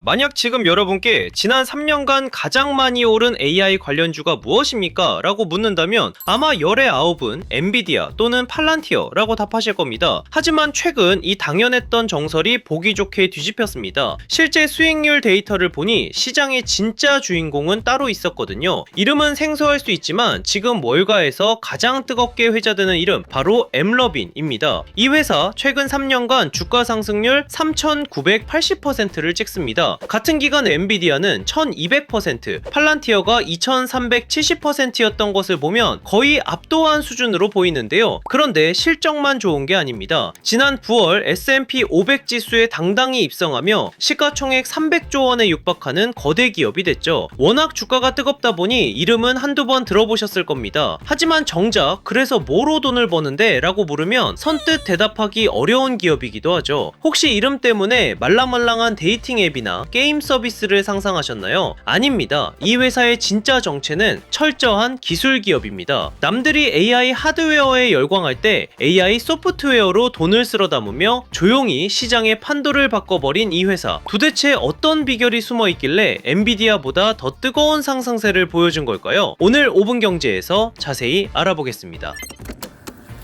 만약 지금 여러분께 지난 3년간 가장 많이 오른 AI 관련주가 무엇입니까? 라고 묻는다면 아마 열의 9은 엔비디아 또는 팔란티어 라고 답하실 겁니다. 하지만 최근 이 당연했던 정설이 보기 좋게 뒤집혔습니다. 실제 수익률 데이터를 보니 시장의 진짜 주인공은 따로 있었거든요. 이름은 생소할 수 있지만 지금 월가에서 가장 뜨겁게 회자되는 이름 바로 엠러빈입니다. 이 회사 최근 3년간 주가 상승률 3,980%를 찍습니다. 같은 기간 엔비디아는 1200%, 팔란티어가 2370%였던 것을 보면 거의 압도한 수준으로 보이는데요. 그런데 실적만 좋은 게 아닙니다. 지난 9월 S&P 500 지수에 당당히 입성하며 시가총액 300조 원에 육박하는 거대 기업이 됐죠. 워낙 주가가 뜨겁다 보니 이름은 한두 번 들어보셨을 겁니다. 하지만 정작 그래서 뭐로 돈을 버는데? 라고 물으면 선뜻 대답하기 어려운 기업이기도 하죠. 혹시 이름 때문에 말랑말랑한 데이팅 앱이나 게임 서비스를 상상하셨나요? 아닙니다. 이 회사의 진짜 정체는 철저한 기술 기업입니다. 남들이 AI 하드웨어에 열광할 때 AI 소프트웨어로 돈을 쓸어 담으며 조용히 시장의 판도를 바꿔버린 이 회사. 도대체 어떤 비결이 숨어 있길래 엔비디아보다 더 뜨거운 상승세를 보여준 걸까요? 오늘 5분 경제에서 자세히 알아보겠습니다.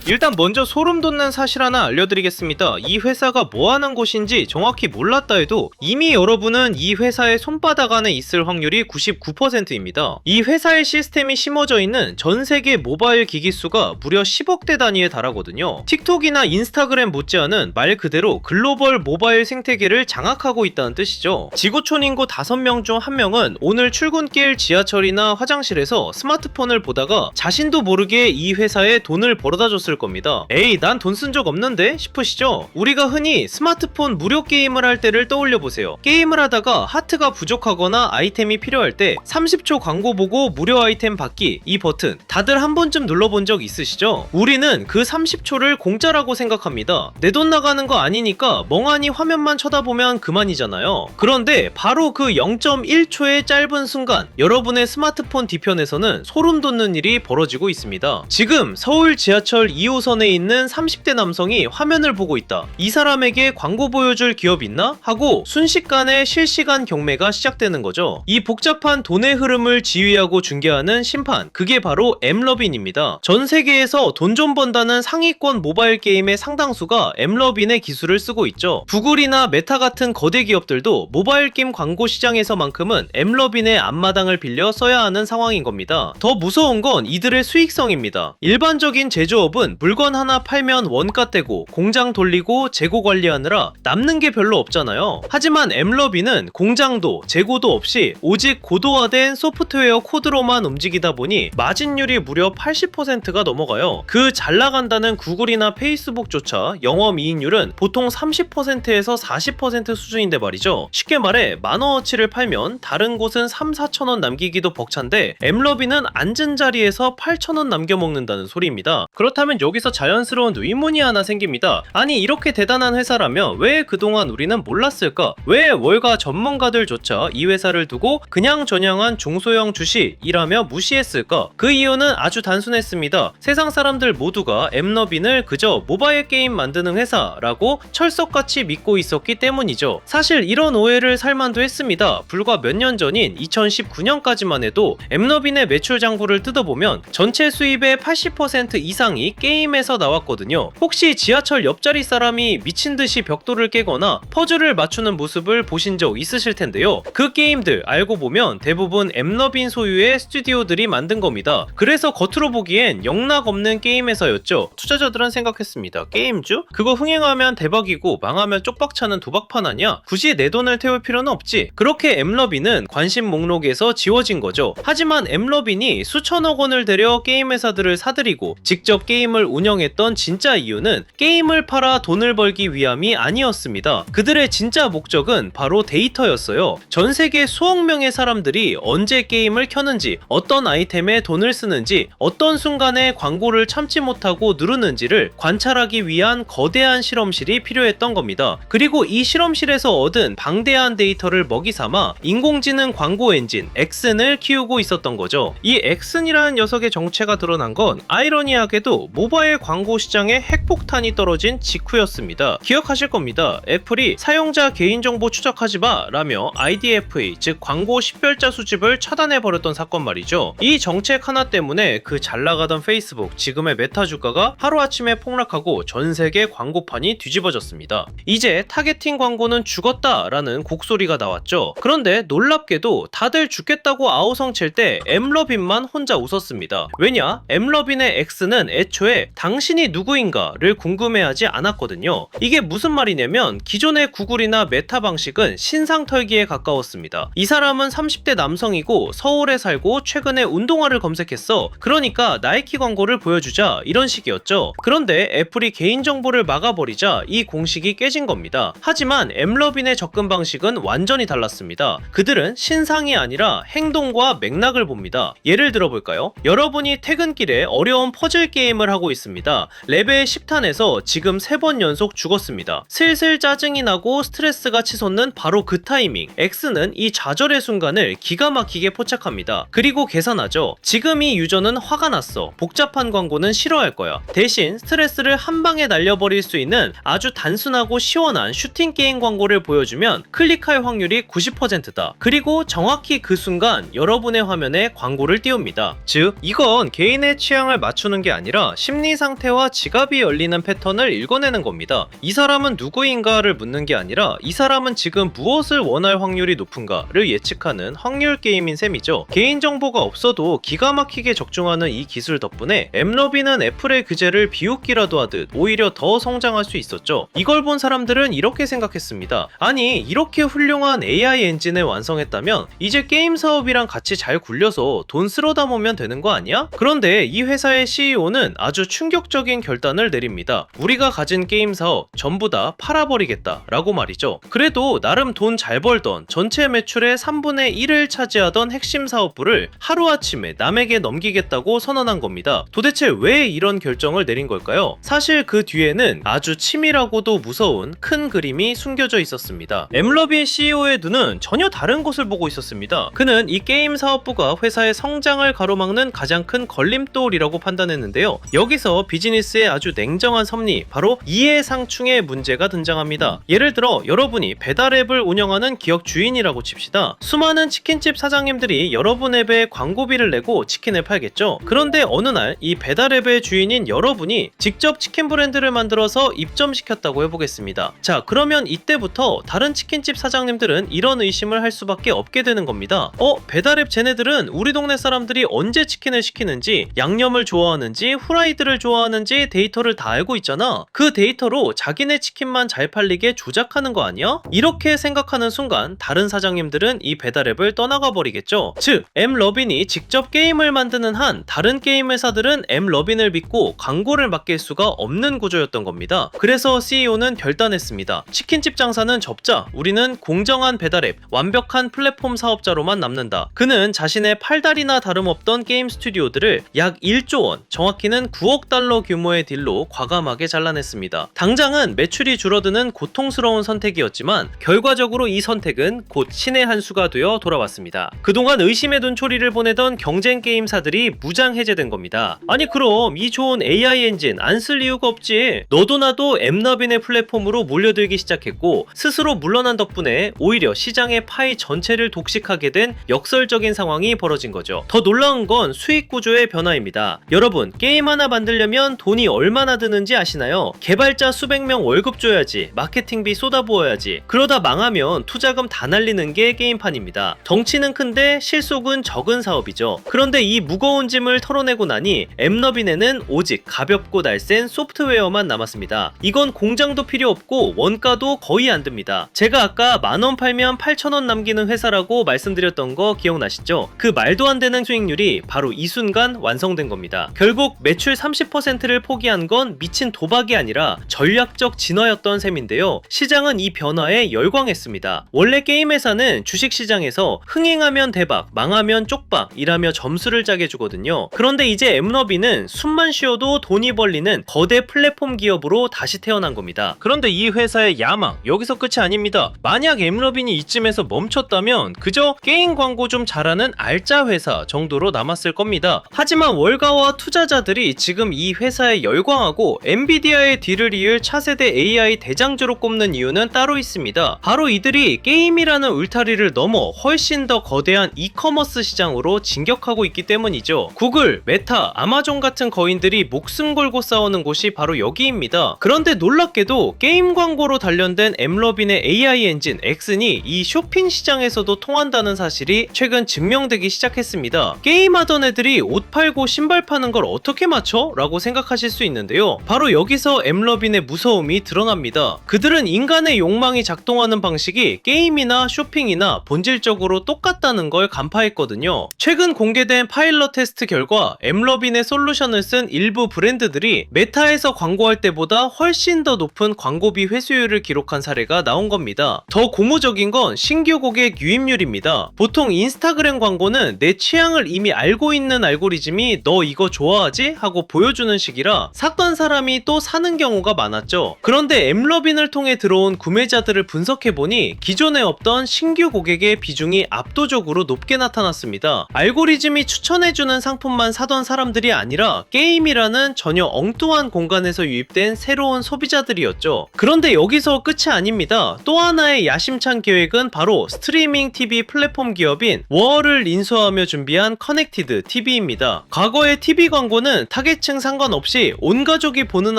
일단 먼저 소름 돋는 사실 하나 알려드리겠습니다. 이 회사가 뭐하는 곳인지 정확히 몰랐다 해도 이미 여러분은 이 회사의 손바닥 안에 있을 확률이 99%입니다. 이 회사의 시스템이 심어져 있는 전 세계 모바일 기기 수가 무려 10억 대 단위에 달하거든요. 틱톡이나 인스타그램 못지않은 말 그대로 글로벌 모바일 생태계를 장악하고 있다는 뜻이죠. 지구촌 인구 5명 중 1명은 오늘 출근길 지하철이나 화장실에서 스마트폰을 보다가 자신도 모르게 이 회사에 돈을 벌어다 줬을 겁니다. 에이, 난 돈 쓴 적 없는데? 싶으시죠? 우리가 흔히 스마트폰 무료 게임을 할 때를 떠올려 보세요. 게임을 하다가 하트가 부족하거나 아이템이 필요할 때 30초 광고 보고 무료 아이템 받기, 이 버튼 다들 한 번쯤 눌러본 적 있으시죠? 우리는 그 30초를 공짜라고 생각합니다. 내 돈 나가는 거 아니니까 멍하니 화면만 쳐다보면 그만이잖아요. 그런데 바로 그 0.1초의 짧은 순간 여러분의 스마트폰 뒤편에서는 소름 돋는 일이 벌어지고 있습니다. 지금 서울 지하철 2호선에 있는 30대 남성이 화면을 보고 있다. 이 사람에게 광고 보여줄 기업 있나? 하고 순식간에 실시간 경매가 시작되는 거죠. 이 복잡한 돈의 흐름을 지휘하고 중개하는 심판, 그게 바로 엠러빈입니다. 전 세계에서 돈 좀 번다는 상위권 모바일 게임의 상당수가 엠러빈의 기술을 쓰고 있죠. 구글이나 메타 같은 거대 기업들도 모바일 게임 광고 시장에서만큼은 엠러빈의 앞마당을 빌려 써야 하는 상황인 겁니다. 더 무서운 건 이들의 수익성입니다. 일반적인 제조업은 물건 하나 팔면 원가 떼고 공장 돌리고 재고 관리하느라 남는 게 별로 없잖아요. 하지만 엠러빈은 공장도 재고도 없이 오직 고도화된 소프트웨어 코드로만 움직이다 보니 마진율이 무려 80%가 넘어가요. 그 잘 나간다는 구글이나 페이스북조차 영업이익률은 보통 30%에서 40% 수준인데 말이죠. 쉽게 말해 만원어치를 팔면 다른 곳은 3-4천원 남기기도 벅찬데 엠러빈은 앉은 자리에서 8천원 남겨먹는다는 소리입니다. 그렇다면 여기서 자연스러운 의문이 하나 생깁니다. 아니, 이렇게 대단한 회사라면 왜 그동안 우리는 몰랐을까? 왜 월가 전문가들조차 이 회사를 두고 그냥저냥한 중소형 주식이라며 무시했을까? 그 이유는 아주 단순했습니다. 세상 사람들 모두가 엠러빈을 그저 모바일 게임 만드는 회사라고 철석같이 믿고 있었기 때문이죠. 사실 이런 오해를 살만도 했습니다. 불과 몇 년 전인 2019년까지만 해도 엠러빈의 매출 장부를 뜯어보면 전체 수입의 80% 이상이 게임에서 나왔거든요. 혹시 지하철 옆자리 사람이 미친듯이 벽돌을 깨거나 퍼즐을 맞추는 모습을 보신 적 있으실 텐데요. 그 게임들 알고 보면 대부분 엠러빈 소유의 스튜디오들이 만든 겁니다. 그래서 겉으로 보기엔 영락없는 게임 회사였죠. 투자자들은 생각했습니다. 게임주? 그거 흥행하면 대박이고 망하면 쪽박차는 도박판 아니야? 굳이 내 돈을 태울 필요는 없지. 그렇게 엠러빈은 관심 목록에서 지워진 거죠. 하지만 엠러빈이 수천억 원을 들여 게임 회사들을 사들이고 직접 게임을 운영했던 진짜 이유는 게임을 팔아 돈을 벌기 위함이 아니었습니다. 그들의 진짜 목적은 바로 데이터였어요. 전 세계 수억 명의 사람들이 언제 게임을 켜는지, 어떤 아이템에 돈을 쓰는지, 어떤 순간에 광고를 참지 못하고 누르는지를 관찰하기 위한 거대한 실험실이 필요했던 겁니다. 그리고 이 실험실에서 얻은 방대한 데이터를 먹이 삼아 인공지능 광고 엔진 엑슨을 키우고 있었던 거죠. 이 엑슨이라는 녀석의 정체가 드러난 건 아이러니하게도 모바일 광고 시장에 핵폭탄이 떨어진 직후였습니다. 기억하실 겁니다. 애플이 사용자 개인정보 추적하지 마 라며 IDFA 즉 광고 식별자 수집을 차단해버렸던 사건 말이죠. 이 정책 하나 때문에 그 잘나가던 페이스북 지금의 메타 주가가 하루아침에 폭락하고 전세계 광고판이 뒤집어졌습니다. 이제 타겟팅 광고는 죽었다라는 곡소리가 나왔죠. 그런데 놀랍게도 다들 죽겠다고 아우성칠 때 엠러빈만 혼자 웃었습니다. 왜냐? 엠러빈의 X는 애초에 당신이 누구인가를 궁금해하지 않았거든요. 이게 무슨 말이냐면 기존의 구글이나 메타 방식은 신상 털기에 가까웠습니다. 이 사람은 30대 남성이고 서울에 살고 최근에 운동화를 검색했어. 그러니까 나이키 광고를 보여주자 이런 식이었죠. 그런데 애플이 개인정보를 막아버리자 이 공식이 깨진 겁니다. 하지만 엠러빈의 접근 방식은 완전히 달랐습니다. 그들은 신상이 아니라 행동과 맥락을 봅니다. 예를 들어볼까요? 여러분이 퇴근길에 어려운 퍼즐 게임을 하고 있습니다. 레벨 10탄에서 지금 3번 연속 죽었습니다. 슬슬 짜증이 나고 스트레스가 치솟는 바로 그 타이밍, X는 이 좌절의 순간을 기가 막히게 포착합니다. 그리고 계산하죠. 지금 이 유저는 화가 났어. 복잡한 광고는 싫어할 거야. 대신 스트레스를 한 방에 날려버릴 수 있는 아주 단순하고 시원한 슈팅 게임 광고를 보여주면 클릭할 확률이 90%다. 그리고 정확히 그 순간 여러분의 화면에 광고를 띄웁니다. 즉, 이건 개인의 취향을 맞추는 게 아니라 심리 상태와 지갑이 열리는 패턴을 읽어내는 겁니다. 이 사람은 누구인가를 묻는 게 아니라 이 사람은 지금 무엇을 원할 확률이 높은가를 예측하는 확률 게임인 셈이죠. 개인정보가 없어도 기가 막히게 적중하는 이 기술 덕분에 엠러빈은 애플의 규제를 비웃기라도 하듯 오히려 더 성장할 수 있었죠. 이걸 본 사람들은 이렇게 생각했습니다. 아니, 이렇게 훌륭한 AI 엔진을 완성했다면 이제 게임 사업이랑 같이 잘 굴려서 돈 쓸어 담으면 되는 거 아니야? 그런데 이 회사의 CEO는 아주 충격적인 결단을 내립니다. 우리가 가진 게임 사업 전부 다 팔아버리겠다 라고 말이죠. 그래도 나름 돈 잘 벌던 전체 매출의 3분의 1을 차지하던 핵심 사업부를 하루아침에 남에게 넘기겠다고 선언한 겁니다. 도대체 왜 이런 결정을 내린 걸까요? 사실 그 뒤에는 아주 치밀하고도 무서운 큰 그림이 숨겨져 있었습니다. 엠러빈 CEO의 눈은 전혀 다른 곳을 보고 있었습니다. 그는 이 게임 사업부가 회사의 성장을 가로막는 가장 큰 걸림돌이라고 판단했는데요. 여기서 비즈니스의 아주 냉정한 섭리, 바로 이해상충의 문제가 등장합니다. 예를 들어 여러분이 배달앱을 운영하는 기업 주인이라고 칩시다. 수많은 치킨집 사장님들이 여러분 앱에 광고비를 내고 치킨을 팔겠죠. 그런데 어느 날 이 배달앱의 주인인 여러분이 직접 치킨 브랜드를 만들어서 입점시켰다고 해보겠습니다. 자, 그러면 이때부터 다른 치킨집 사장님들은 이런 의심을 할 수밖에 없게 되는 겁니다. 배달앱 쟤네들은 우리 동네 사람들이 언제 치킨을 시키는지, 양념을 좋아하는지, 후라이드를 좋아하는지 데이터를 다 알고 있잖아. 그 데이터로 자기네 치킨만 잘 팔리게 조작하는 거 아니야? 이렇게 생각하는 순간 다른 사장님들은 이 배달앱을 떠나가 버리겠죠. 즉, 엠러빈이 직접 게임을 만드는 한 다른 게임 회사들은 엠러빈을 믿고 광고를 맡길 수가 없는 구조였던 겁니다. 그래서 CEO는 결단했습니다. 치킨집 장사는 접자. 우리는 공정한 배달앱, 완벽한 플랫폼 사업자로만 남는다. 그는 자신의 팔다리나 다름없던 게임 스튜디오들을 약 1조 원, 정확히는 9억 달러 규모의 딜로 과감하게 잘라냈습니다. 당장은 매출이 줄어드는 고통스러운 선택이었지만 결과적으로 이 선택은 곧 신의 한 수가 되어 돌아왔습니다. 그동안 의심의 눈초리를 보내던 경쟁 게임사들이 무장 해제된 겁니다. 아니, 그럼 이 좋은 AI 엔진 안 쓸 이유가 없지. 너도 나도 엠러빈의 플랫폼으로 몰려들기 시작했고 스스로 물러난 덕분에 오히려 시장의 파이 전체를 독식하게 된 역설적인 상황이 벌어진 거죠. 더 놀라운 건 수익 구조의 변화입니다. 여러분, 게임 하나 만들려면 돈이 얼마나 드는지 아시나요? 개발자 수백 명 월급 줘야지, 마케팅비 쏟아부어야지. 그러다 망하면 투자금 다 날리는 게 게임판입니다. 덩치는 큰데 실속은 적은 사업이죠. 그런데 이 무거운 짐을 털어내고 나니 엠러빈에는 오직 가볍고 날쌘 소프트웨어만 남았습니다. 이건 공장도 필요 없고 원가도 거의 안 듭니다. 제가 아까 10,000원 팔면 8,000원 남기는 회사라고 말씀드렸던 거 기억나시죠? 그 말도 안 되는 수익률이 바로 이 순간 완성된 겁니다. 결국 매출 30%를 포기한 건 미친 도박이 아니라 전략적 진화였던 셈인데요. 시장은 이 변화에 열광했습니다. 원래 게임 회사는 주식시장에서 흥행하면 대박, 망하면 쪽박 이라며 점수를 짜게 주거든요. 그런데 이제 엠러빈은 숨만 쉬어도 돈이 벌리는 거대 플랫폼 기업으로 다시 태어난 겁니다. 그런데 이 회사의 야망, 여기서 끝이 아닙니다. 만약 엠러빈이 이쯤에서 멈췄다면 그저 게임 광고 좀 잘하는 알짜 회사 정도로 남았을 겁니다. 하지만 월가와 투자자들이 지금 지금 이 회사에 열광하고 엔비디아의 뒤를 이을 차세대 AI 대장주로 꼽는 이유는 따로 있습니다. 바로 이들이 게임이라는 울타리를 넘어 훨씬 더 거대한 이커머스 시장으로 진격하고 있기 때문이죠. 구글, 메타, 아마존 같은 거인들이 목숨 걸고 싸우는 곳이 바로 여기입니다. 그런데 놀랍게도 게임 광고로 단련된 엠러빈의 AI 엔진 엑슨이 이 쇼핑 시장에서도 통한다는 사실이 최근 증명되기 시작했습니다. 게임하던 애들이 옷 팔고 신발 파는 걸 어떻게 맞춰? 라고 생각하실 수 있는데요. 바로 여기서 엠러빈의 무서움이 드러납니다. 그들은 인간의 욕망이 작동하는 방식이 게임이나 쇼핑이나 본질적으로 똑같다는 걸 간파했거든요. 최근 공개된 파일럿 테스트 결과 엠러빈의 솔루션을 쓴 일부 브랜드들이 메타에서 광고할 때보다 훨씬 더 높은 광고비 회수율을 기록한 사례가 나온 겁니다. 더 고무적인 건 신규 고객 유입률입니다. 보통 인스타그램 광고는 내 취향을 이미 알고 있는 알고리즘이 너 이거 좋아하지? 하고 보여주는 식이라 샀던 사람이 또 사는 경우가 많았죠. 그런데 엠러빈을 통해 들어온 구매자들을 분석해보니 기존에 없던 신규 고객의 비중이 압도적으로 높게 나타났습니다. 알고리즘이 추천해주는 상품만 사던 사람들이 아니라 게임이라는 전혀 엉뚱한 공간에서 유입된 새로운 소비자들이었죠. 그런데 여기서 끝이 아닙니다. 또 하나의 야심찬 계획은 바로 스트리밍 TV 플랫폼 기업인 워어를 인수하며 준비한 커넥티드 TV입니다. 과거의 TV 광고는 타겟층 상관없이 온 가족이 보는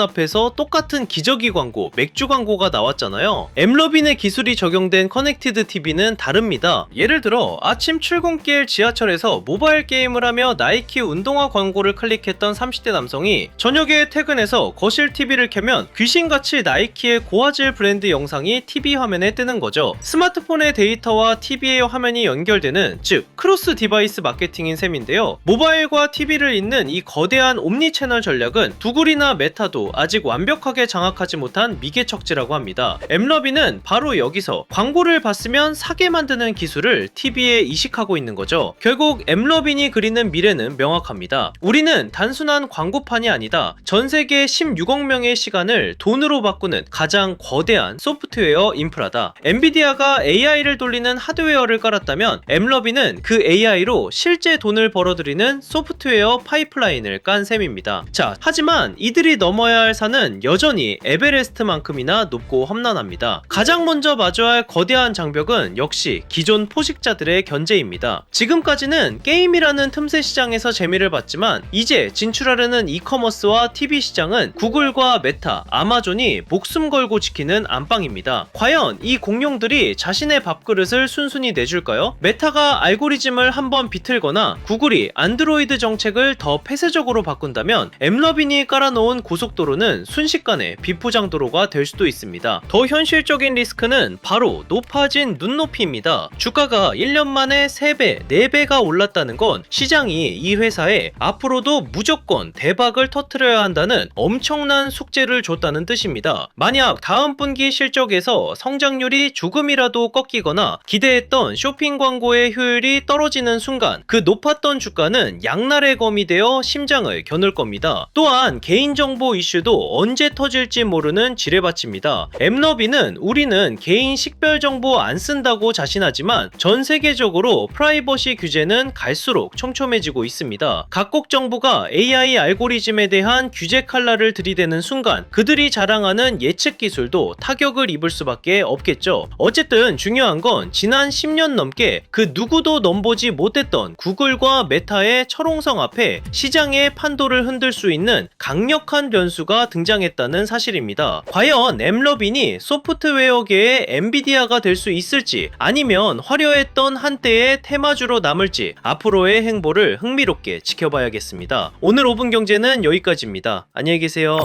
앞에서 똑같은 기저귀 광고, 맥주 광고가 나왔잖아요. 엠러빈의 기술이 적용된 커넥티드 TV는 다릅니다. 예를 들어 아침 출근길 지하철에서 모바일 게임을 하며 나이키 운동화 광고를 클릭했던 30대 남성이 저녁에 퇴근해서 거실 TV를 켜면 귀신같이 나이키의 고화질 브랜드 영상이 TV 화면에 뜨는 거죠. 스마트폰의 데이터와 TV의 화면이 연결되는, 즉 크로스 디바이스 마케팅인 셈인데요. 모바일과 TV를 잇는 이 거대한 옴니 채널 전략은 구글이나 메타도 아직 완벽하게 장악하지 못한 미개척지라고 합니다. 엠러빈은 바로 여기서 광고를 봤으면 사게 만드는 기술을 TV에 이식하고 있는 거죠. 결국 엠러빈이 그리는 미래는 명확합니다. 우리는 단순한 광고판이 아니다. 전 세계 16억 명의 시간을 돈으로 바꾸는 가장 거대한 소프트웨어 인프라다. 엔비디아가 AI를 돌리는 하드웨어를 깔았다면 엠러빈은 그 AI로 실제 돈을 벌어들이는 소프트웨어 파이프라인을 깐 셈입니다. 자, 하지만 이들이 넘어야 할 산은 여전히 에베레스트만큼이나 높고 험난합니다. 가장 먼저 마주할 할 거대한 장벽은 역시 기존 포식자들의 견제입니다. 지금까지는 게임이라는 틈새 시장에서 재미를 봤지만 이제 진출하려는 이커머스와 TV 시장은 구글과 메타, 아마존이 목숨 걸고 지키는 안방입니다. 과연 이 공룡들이 자신의 밥그릇을 순순히 내줄까요? 메타가 알고리즘을 한번 비틀거나 구글이 안드로이드 정책을 더 폐쇄적으로 바꾼다면 엠러빈이 깔아놓은 고속도로는 순식간에 비포장도로가 될 수도 있습니다. 더 현실적인 리스크는 바로 높아진 눈높이입니다. 주가가 1년 만에 3배, 4배가 올랐다는 건 시장이 이 회사에 앞으로도 무조건 대박을 터뜨려야 한다는 엄청난 숙제를 줬다는 뜻입니다. 만약 다음 분기 실적에서 성장률이 조금이라도 꺾이거나 기대했던 쇼핑 광고의 효율이 떨어지는 순간 그 높았던 주가는 양날의 검이 되어 심장을 겨눌 겁니다. 또한 개인정보 이슈도 언제 터질지 모르는 지뢰밭입니다. 엠러빈은 우리는 개인 식별 정보 안 쓴다고 자신하지만 전 세계적으로 프라이버시 규제는 갈수록 촘촘해지고 있습니다. 각국 정부가 AI 알고리즘에 대한 규제 칼날을 들이대는 순간 그들이 자랑하는 예측 기술도 타격을 입을 수밖에 없겠죠. 어쨌든 중요한 건 지난 10년 넘게 그 누구도 넘보지 못했던 구글과 메타의 철옹성 앞에 시장의 판도를 흔들 수 있는 강력한 변수가 등장했다는 사실입니다. 과연 엠러빈이 소프트웨어계의 엔비디아가 될 수 있을지 아니면 화려했던 한때의 테마주로 남을지 앞으로의 행보를 흥미롭게 지켜봐야겠습니다. 오늘 5분 경제는 여기까지입니다. 안녕히 계세요.